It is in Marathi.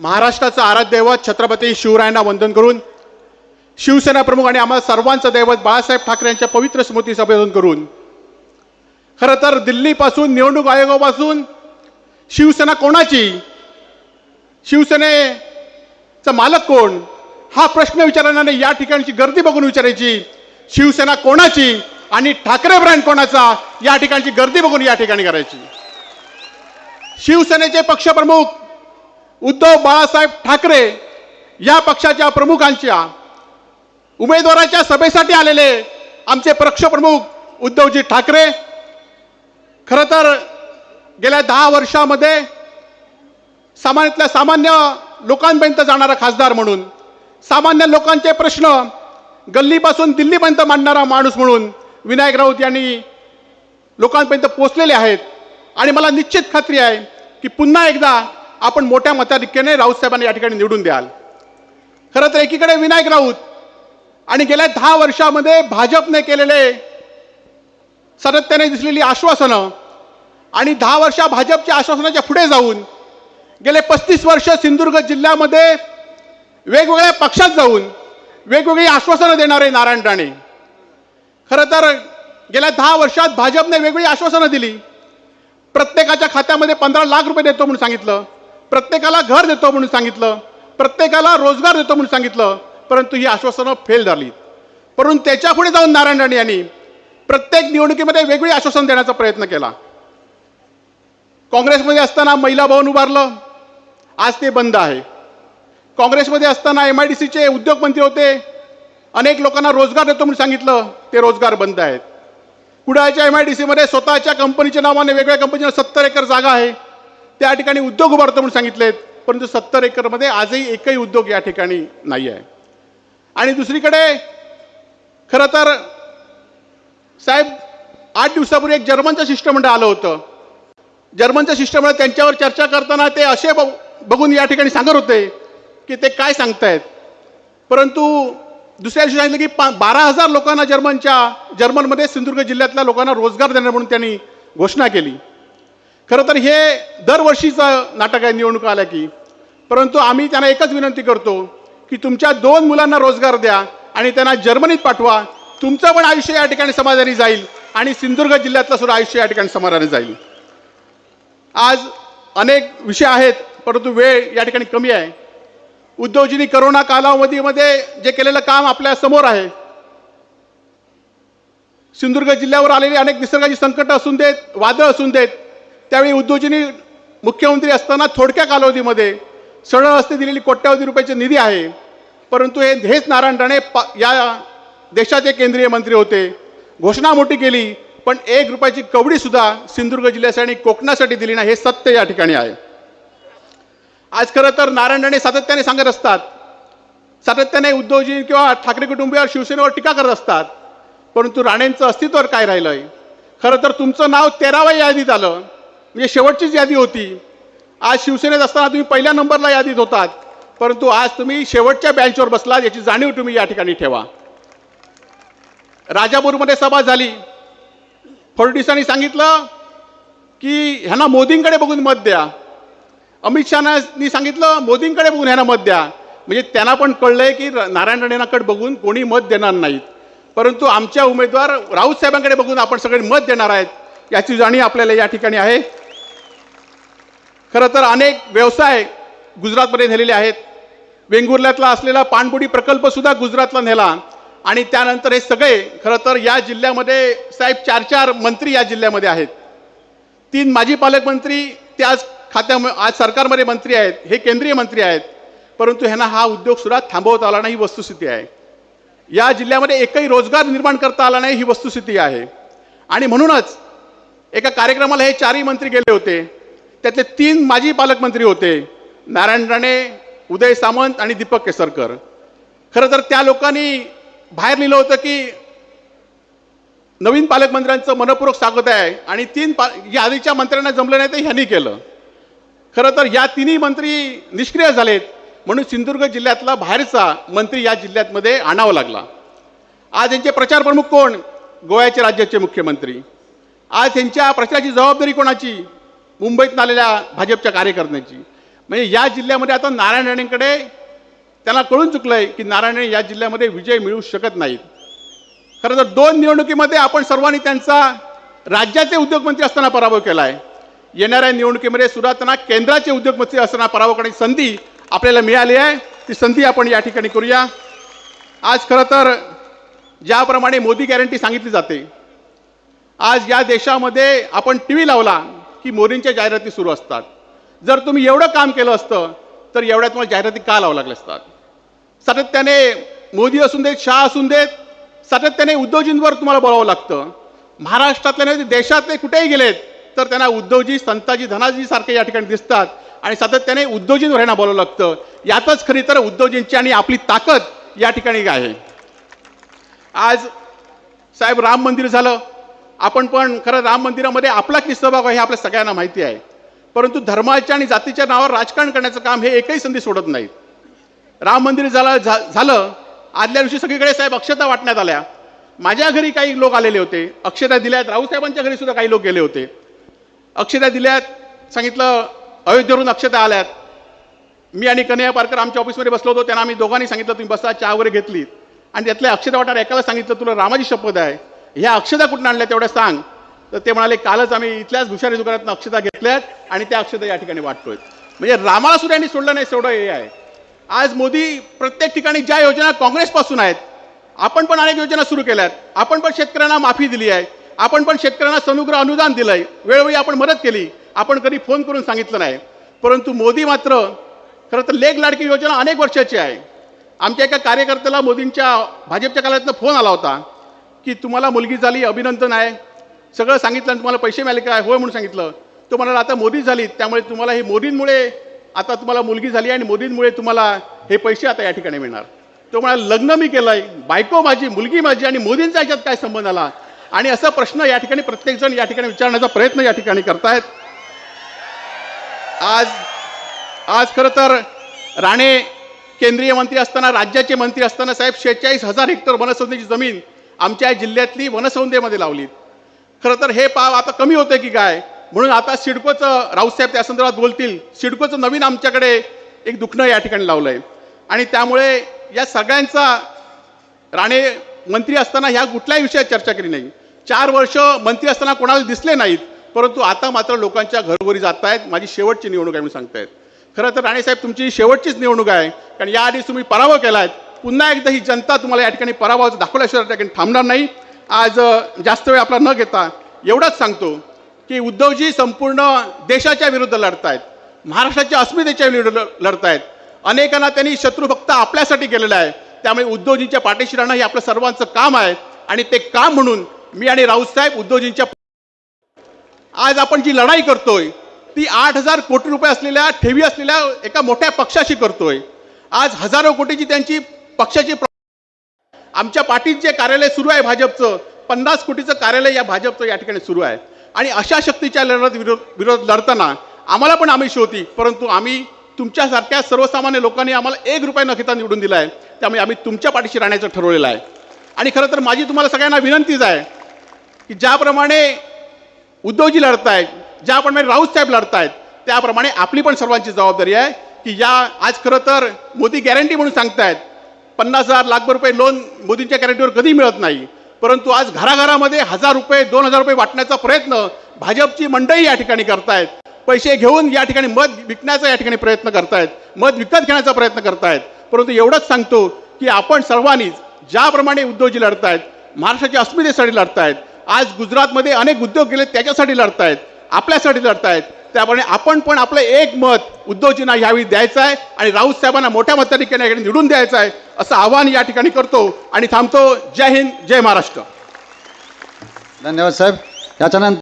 महाराष्ट्राचा आराध्य दैवत छत्रपती शिवरायांना वंदन करून शिवसेना प्रमुख आणि आम्हा सर्वांचं दैवत बाळासाहेब ठाकरे यांच्या पवित्र स्मृतीचं अभिवादन करून खरं तर दिल्लीपासून निवडणूक आयोगापासून शिवसेना कोणाची, शिवसेनेचा मालक कोण हा प्रश्न विचारण्याने नाही, या ठिकाणची गर्दी बघून विचारायची शिवसेना कोणाची आणि ठाकरे ब्रँड कोणाचा, या ठिकाणची गर्दी बघून या ठिकाणी करायची। शिवसेनेचे पक्षप्रमुख उद्धव बाळासाहेब ठाकरे या पक्षाच्या प्रमुखांच्या उमेदवाराच्या सभेसाठी आलेले आमचे पक्षप्रमुख उद्धवजी ठाकरे खरं तर गेल्या 10 वर्षामध्ये सामान्यातल्या सामान्य लोकांपर्यंत जाणारा खासदार म्हणून, सामान्य लोकांचे प्रश्न गल्लीपासून दिल्लीपर्यंत मांडणारा माणूस म्हणून विनायक राऊत यांनी लोकांपर्यंत पोहोचलेले आहेत आणि मला निश्चित खात्री आहे की पुन्हा एकदा आपण मोठ्या मताधिक्याने राऊत साहेबांना या ठिकाणी निवडून द्याल। खरं तर एकीकडे विनायक राऊत आणि गेल्या 10 वर्षामध्ये भाजपने केलेले सातत्याने दिसलेली आश्वासनं आणि 10 वर्ष भाजपच्या आश्वासनाच्या पुढे जाऊन गेले 35 वर्ष सिंधुदुर्ग जिल्ह्यामध्ये वेगवेगळ्या पक्षात जाऊन वेगवेगळी आश्वासनं देणारे नारायण राणे, खरं तर गेल्या 10 वर्षात भाजपने वेगवेगळी आश्वासनं दिली। प्रत्येकाच्या खात्यामध्ये 15 लाख रुपये देतो म्हणून सांगितलं, प्रत्येकाला घर देतो म्हणून सांगितलं, प्रत्येकाला रोजगार देतो म्हणून सांगितलं, परंतु ही आश्वासनं फेल झाली। परंतु त्याच्या पुढे जाऊन नारायण राणे यांनी प्रत्येक निवडणुकीमध्ये वेगवेगळी आश्वासन देण्याचा प्रयत्न केला। काँग्रेसमध्ये असताना महिला भवन उभारलं, आज ते बंद आहे। काँग्रेसमध्ये असताना MIDCचे उद्योगमंत्री होते, अनेक लोकांना रोजगार देतो म्हणून सांगितलं, ते रोजगार बंद आहेत। कुडाळच्या MIDCमध्ये स्वतःच्या कंपनीच्या नावाने वेगळ्या कंपनीला 70 एकर जागा आहे, त्या ठिकाणी उद्योग उभारतो म्हणून सांगितलेत, परंतु 70 एकरमध्ये आजही एकही उद्योग या ठिकाणी नाही आहे। आणि दुसरीकडे खरं तर साहेब 8 दिवसापूर्वी एक जर्मनचं शिष्टमंडळ आलं होतं। जर्मनचं शिष्टमंडळ त्यांच्यावर चर्चा करताना ते असे बघून या ठिकाणी सांगत होते की ते काय सांगतायत, परंतु दुसऱ्या दिवशी सांगितलं की 12,000 लोकांना जर्मनमध्ये सिंधुदुर्ग जिल्ह्यातल्या लोकांना रोजगार देणार म्हणून त्यांनी घोषणा केली। खरं तर हे दरवर्षीचं नाटक आहे निवडणूक आल्या की, परंतु आम्ही त्यांना एकच विनंती करतो की तुमच्या 2 मुलांना रोजगार द्या आणि त्यांना जर्मनीत पाठवा, तुमचं पण आयुष्य या ठिकाणी समाधानी जाईल आणि सिंधुदुर्ग जिल्ह्यातलं सुद्धा आयुष्य या ठिकाणी समाधानी जाईल। आज अनेक विषय आहेत, परंतु वेळ या ठिकाणी कमी आहे। उद्धवजींनी करोना कालावधीमध्ये जे केलेलं काम आपल्या समोर आहे। सिंधुदुर्ग जिल्ह्यावर आलेली अनेक निसर्गाची संकट असून देत, वादळ असून देत, त्यावेळी उद्धवजींनी मुख्यमंत्री असताना थोडक्या कालावधीमध्ये सरळ हस्ते दिलेली कोट्यावधी रुपयाची निधी आहे, परंतु हेच नारायण राणे या देशाचे केंद्रीय मंत्री होते, घोषणा मोठी केली, पण 1 रुपयाची कवडी सुद्धा सिंधुदुर्ग जिल्ह्यासाठी कोकणासाठी दिली नाही, हे सत्य या ठिकाणी आहे। आज खरं तर नारायण राणे सातत्याने सांगत असतात, सातत्याने उद्धवजी किंवा ठाकरे कुटुंबियावर शिवसेनेवर टीका करत असतात, परंतु राणेंचं अस्तित्व काय राहिलंय? खरं तर तुमचं नाव 13व्या यादीत आलं, म्हणजे शेवटचीच यादी होती। आज शिवसेनेत असताना तुम्ही पहिल्या नंबरला यादीत होतात, परंतु आज तुम्ही शेवटच्या बेंचवर बसलात, याची जाणीव तुम्ही या ठिकाणी ठेवा। राजापूरमध्ये सभा झाली, फडणवीसांनी सांगितलं की ह्यांना मोदींकडे बघून मत द्या, अमित शहानी सांगितलं मोदींकडे बघून ह्यांना मत द्या, म्हणजे त्यांना पण कळलंय की नारायण राणेंकडे बघून कोणी मत देणार नाहीत, परंतु आमच्या उमेदवार राऊत साहेबांकडे बघून आपण सगळे मत देणार आहेत, याची जाणीव आपल्याला या ठिकाणी आहे। खरं तर अनेक व्यवसाय गुजरातमध्ये नेलेले आहेत। वेंगुर्ल्यातला असलेला पाणबुडी प्रकल्प सुद्धा गुजरातला नेला आणि त्यानंतर हे सगळे खरं तर या जिल्ह्यामध्ये साहेब 4 मंत्री या जिल्ह्यामध्ये आहेत, 3 माजी पालकमंत्री ते आज सरकारमध्ये मंत्री आहेत, हे केंद्रीय मंत्री आहेत, परंतु ह्यांना हा उद्योग सुद्धा थांबवता आला नाही, ही वस्तुस्थिती आहे। या जिल्ह्यामध्ये एकही रोजगार निर्माण करता आला नाही, ही वस्तुस्थिती आहे। आणि म्हणूनच एका कार्यक्रमाला हे 4ही मंत्री गेले होते, त्यातले 3 माजी पालकमंत्री होते, नारायण राणे, उदय सामंत आणि दीपक केसरकर। खरं तर त्या लोकांनी बाहेर लिहिलं होतं की नवीन पालकमंत्र्यांचं मनपूर्वक स्वागत आहे आणि 3 या आधीच्या मंत्र्यांना जमलं नाही तर ह्यांनी केलं। खरं तर या 3ही मंत्री निष्क्रिय झालेत, म्हणून सिंधुदुर्ग जिल्ह्यातला बाहेरचा मंत्री या जिल्ह्यामध्ये आणावा लागला। आज यांचे प्रचार प्रमुख कोण? गोव्याचे राज्याचे मुख्यमंत्री। आज त्यांच्या प्रचाराची जबाबदारी कोणाची? मुंबईत आलेल्या भाजपच्या कार्यकर्त्यांची। म्हणजे या जिल्ह्यामध्ये आता नारायण राणेंकडे त्यांना कळून चुकलंय की नारायण राणे या जिल्ह्यामध्ये विजय मिळू शकत नाहीत. खरं तर 2 निवडणुकीमध्ये आपण सर्वांनी त्यांचा राज्याचे उद्योगमंत्री असताना पराभव केला आहे. येणाऱ्या निवडणुकीमध्ये सुद्धा त्यांना केंद्राचे उद्योगमंत्री असताना पराभव करण्याची संधी आपल्याला मिळाली आहे. ती संधी आपण या ठिकाणी करूया. आज खरं तर ज्याप्रमाणे मोदी गॅरंटी सांगितली जाते, आज या देशामध्ये आपण टीव्ही लावला की मोदींच्या जाहिराती सुरू असतात. जर तुम्ही एवढं काम केलं असतं तर एवढ्या तुम्हाला जाहिराती का लावू लागल्या असतात? सातत्याने मोदी असून देत, शाह असून देत, सातत्याने उद्धवजींवर तुम्हाला बोलावं लागतं. महाराष्ट्रातले नाही देशातले कुठेही गेलेत तर त्यांना उद्धवजी, संताजी, धनाजी सारखे या ठिकाणी दिसतात आणि सातत्याने उद्धवजींवर यांना बोलावं लागतं. यातच खरी तर उद्धवजींची आणि आपली ताकद या ठिकाणी काय आहे. आज साहेब राम मंदिर झालं, आपण पण खरं राम मंदिरामध्ये आपला किस्सा बघा हे आपल्या सगळ्यांना माहिती आहे. परंतु धर्माच्या आणि जातीच्या नावावर राजकारण करण्याचं काम हे एकही संधी सोडत नाहीत. राम मंदिर झालं आदल्या दिवशी सगळीकडे साहेब अक्षता वाटण्यात आल्या. माझ्या घरी काही लोक आलेले होते, अक्षता दिल्यात. राऊसाहेबांच्या घरी सुद्धा काही लोक गेले होते, अक्षता दिल्यात. सांगितलं अयोध्येवरून अक्षता आल्यात. मी आणि कन्हैया पारकर आमच्या ऑफिसमध्ये बसलो होतो. त्यांना आम्ही दोघांनी सांगितलं तुम्ही बसा, चहा वगैरे घेतली आणि त्यातल्या अक्षता वाटायला एकाला सांगितलं तुला रामाची शपथ आहे, ह्या अक्षता कुठून आणल्या तेवढ्या सांग. तर ते म्हणाले कालच आम्ही इथल्याच भुशारी दुकानातून अक्षता घेतल्यात आणि त्या अक्षता या ठिकाणी वाटतोय. म्हणजे रामाला सुद्धा यांनी सोडलं नाही, तेवढं हे आहे. आज मोदी प्रत्येक ठिकाणी ज्या योजना काँग्रेसपासून आहेत, आपण पण अनेक योजना सुरू केल्यात. आपण पण शेतकऱ्यांना माफी दिली आहे, आपण पण शेतकऱ्यांना सनुग्रह अनुदान दिलंय, वेळोवेळी आपण मदत केली, आपण कधी फोन करून सांगितलं नाही. परंतु मोदी मात्र खरं तर लेक लाडकी योजना अनेक वर्षाची आहे. आमच्या एका कार्यकर्त्याला मोदींच्या भाजपच्या काळातनं फोन आला होता की तुम्हाला मुलगी झाली, अभिनंदन आहे, सगळं सांगितलं आणि तुम्हाला पैसे मिळाले काय? होय म्हणून सांगितलं. तो म्हणाला आता मोदी झाली त्यामुळे तुम्हाला हे मोदींमुळे आता तुम्हाला मुलगी झाली आणि मोदींमुळे तुम्हाला हे पैसे आता या ठिकाणी मिळणार. तो म्हणाला लग्न मी केलंय, बायको माझी, मुलगी माझी आणि मोदींचा याच्यात काय संबंध आला? आणि असा प्रश्न या ठिकाणी प्रत्येकजण या ठिकाणी विचारण्याचा प्रयत्न या ठिकाणी करतायत. आज खरं तर राणे केंद्रीय मंत्री असताना, राज्याचे मंत्री असताना साहेब 46,000 हेक्टर वनसंस्थेची जमीन आमच्या जिल्ह्यातली वनसंस्थेमध्ये लावली. खरं तर हे पाव आता कमी होते की काय म्हणून आता सिडकोचं, राऊतसाहेब त्या संदर्भात बोलतील, सिडकोचं नवीन आमच्याकडे एक दुखणं या ठिकाणी लावलंय. आणि त्यामुळे या सगळ्यांचा राणे मंत्री असताना ह्या कुठल्याही विषयात चर्चा केली नाही. 4 वर्ष मंत्री असताना कोणाला दिसले नाहीत, परंतु आता मात्र लोकांच्या घरोघरी जात आहेत. माझी शेवटची निवडणूक आहे म्हणून सांगतायत. खरं तर राणेसाहेब तुमची शेवटचीच निवडणूक आहे, कारण याआधी तुम्ही पराभव केलाय. पुन्हा एकदा ही जनता तुम्हाला या ठिकाणी पराभवाचं दाखवल्याशिवाय त्या ठिकाणी थांबणार नाही. आज जास्त वेळ आपला न घेता एवढंच सांगतो की उद्धवजी संपूर्ण देशाच्या विरुद्ध लढतायत, महाराष्ट्राच्या अस्मितेच्या विरुद्ध लढतायत. अनेकांना त्यांनी शत्रू फक्त आपल्यासाठी केलेला आहे. त्यामुळे उद्धवजींच्या पाठीशी राहणं हे आपलं सर्वांचं काम आहे आणि ते काम म्हणून मी आणि राऊतसाहेब उद्धवजींच्या आज आपण जी लढाई करतोय ती 8,000 कोटी रुपये असलेल्या ठेवी असलेल्या एका मोठ्या पक्षाशी करतोय. आज हजारो कोटीची त्यांची पक्षाची आमच्या पाठीत जे कार्यालय सुरू आहे भाजपचं, 50 कोटीचं कार्यालय या भाजपचं या ठिकाणी सुरू आहे. आणि अशा शक्तीच्या लढत विरोध लढताना आम्हाला पण आमिष होती, परंतु आम्ही तुमच्यासारख्या सर्वसामान्य लोकांनी आम्हाला 1 रुपया न घेता निवडून दिला आहे. त्यामुळे आम्ही तुमच्या पाठीशी राहण्याचं ठरवलेलं आहे. आणि खरं तर माझी तुम्हाला सगळ्यांना विनंतीच आहे की ज्याप्रमाणे उद्धवजी लढतायत, ज्याप्रमाणे राऊतसाहेब लढतायत, त्याप्रमाणे आपली पण सर्वांची जबाबदारी आहे की या आज खरं तर मोदी गॅरंटी म्हणून सांगतायत 50,000 लाख रुपये लोन मोदींच्या गॅरंटीवर कधी मिळत नाही, परंतु आज घराघरामध्ये 1,000 रुपये 2,000 रुपये वाटण्याचा प्रयत्न भाजपची मंडळी या ठिकाणी करतायत. पैसे घेऊन या ठिकाणी मत विकण्याचा या ठिकाणी प्रयत्न करतायत, मत विकत घेण्याचा प्रयत्न करतायत. परंतु एवढंच सांगतो की आपण सर्वांनीच ज्याप्रमाणे उद्धवजी लढतायत, महाराष्ट्राच्या अस्मितेसाठी लढतायत, आज गुजरातमध्ये अनेक उद्योग गेले त्याच्यासाठी लढतायत, आपल्यासाठी लढतायत, त्यामुळे आपण पण आपलं एक मत उद्धवजींना यावेळी द्यायचं आहे आणि राऊत साहेबांना मोठ्या मताधिक्याने निवडून द्यायचं आहे असं आवाहन या ठिकाणी करतो आणि थांबतो. जय हिंद, जय महाराष्ट्र. धन्यवाद साहेब. याच्यानंतर